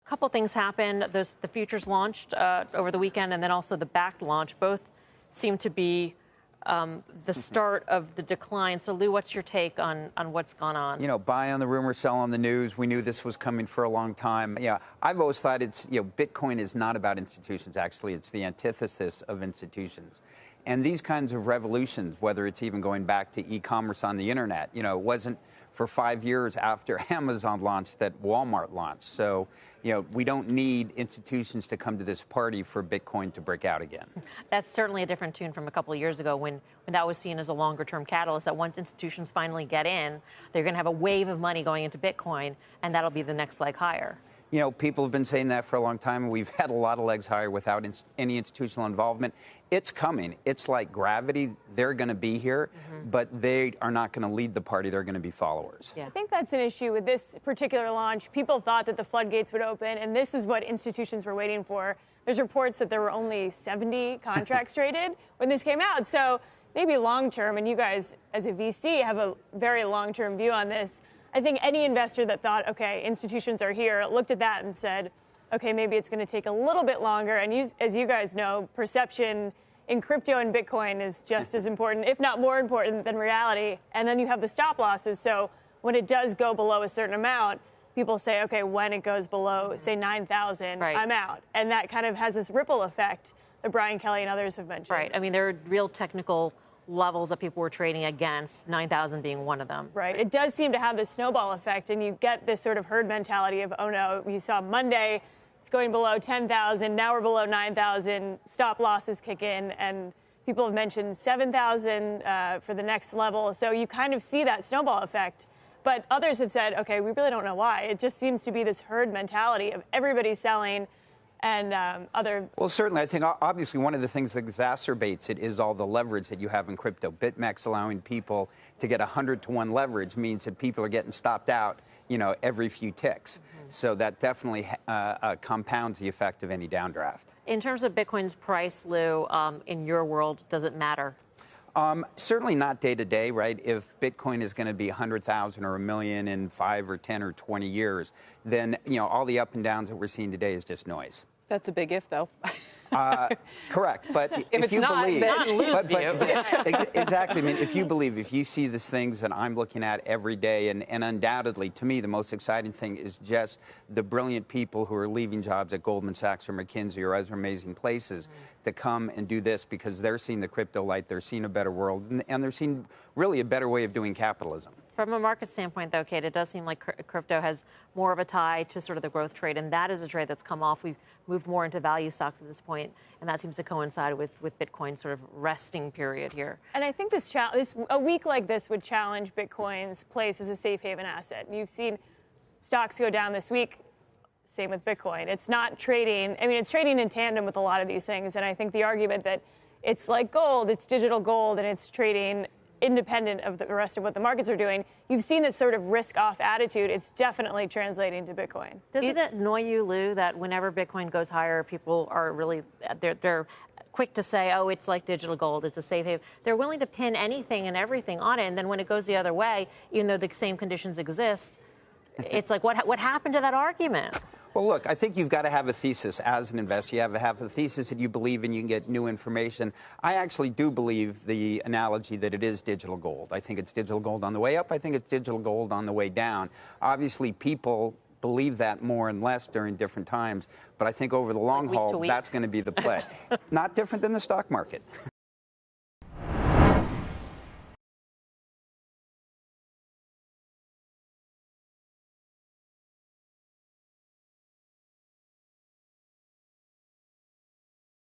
couple things happened. The futures launched over the weekend, and then also the backed launch. Both seem to be the start of the decline. So, Lou, what's your take on what's gone on? Buy on the rumor, sell on the news. We knew this was coming for a long time. Yeah, I've always thought Bitcoin is not about institutions. Actually, it's the antithesis of institutions. And these kinds of revolutions, whether it's even going back to e-commerce on the internet, it wasn't for 5 years after Amazon launched that Walmart launched. So, we don't need institutions to come to this party for Bitcoin to break out again. That's certainly a different tune from a couple of years ago when that was seen as a longer-term catalyst, that once institutions finally get in, they're going to have a wave of money going into Bitcoin, and that'll be the next leg higher. People have been saying that for a long time. We've had a lot of legs higher without any institutional involvement. It's coming. It's like gravity. They're going to be here, but they are not going to lead the party. They're going to be followers. Yeah. I think that's an issue with this particular launch. People thought that the floodgates would open, and this is what institutions were waiting for. There's reports that there were only 70 contracts traded when this came out. So maybe long-term, and you guys as a VC have a very long-term view on this. I think any investor that thought, okay, institutions are here, looked at that and said, okay, maybe it's going to take a little bit longer. And as you guys know, perception in crypto and Bitcoin is just as important, if not more important than reality. And then you have the stop losses. So when it does go below a certain amount, people say, okay, when it goes below, say, 9,000, right, I'm out. And that kind of has this ripple effect that Brian Kelly and others have mentioned. Right. I mean, there are real technical levels that people were trading against, 9,000 being one of them. Right. It does seem to have this snowball effect, and you get this sort of herd mentality of, oh no, you saw Monday, it's going below 10,000, now we're below 9,000, stop losses kick in, and people have mentioned 7,000 for the next level. So you kind of see that snowball effect. But others have said, okay, we really don't know why. It just seems to be this herd mentality of everybody selling, and other. Well, certainly, I think obviously one of the things that exacerbates it is all the leverage that you have in crypto. BitMEX allowing people to get 100-to-1 leverage means that people are getting stopped out, every few ticks. So that definitely compounds the effect of any downdraft. In terms of Bitcoin's price, Lou, in your world, does it matter? Certainly not day to day, right? If Bitcoin is going to be 100,000 or 1 million in 5 or 10 or 20 years, then, all the up and downs that we're seeing today is just noise. That's a big if, though. Correct, but if you not, believe, then exactly. I mean, if you see these things that I'm looking at every day, and undoubtedly, to me, the most exciting thing is just the brilliant people who are leaving jobs at Goldman Sachs or McKinsey or other amazing places to come and do this because they're seeing the crypto light, they're seeing a better world, and they're seeing really a better way of doing capitalism. From a market standpoint, though, Kate, it does seem like crypto has more of a tie to sort of the growth trade, and that is a trade that's come off. We've moved more into value stocks at this point, and that seems to coincide with Bitcoin's sort of resting period here. And I think a week like this would challenge Bitcoin's place as a safe haven asset. You've seen stocks go down this week. Same with Bitcoin. It's not trading. I mean, it's trading in tandem with a lot of these things, and I think the argument that it's like gold, it's digital gold, and it's trading independent of the rest of what the markets are doing, you've seen this sort of risk-off attitude. It's definitely translating to Bitcoin. Doesn't it annoy you, Lou, that whenever Bitcoin goes higher, people are really, they're quick to say, oh, it's like digital gold, it's a safe haven. They're willing to pin anything and everything on it, and then when it goes the other way, even though the same conditions exist, it's like, what happened to that argument? Well, look, I think you've got to have a thesis as an investor. You have to have a thesis that you believe in, you can get new information. I actually do believe the analogy that it is digital gold. I think it's digital gold on the way up. I think it's digital gold on the way down. Obviously, people believe that more and less during different times. But I think over the long haul, that's going to be the play. Not different than the stock market.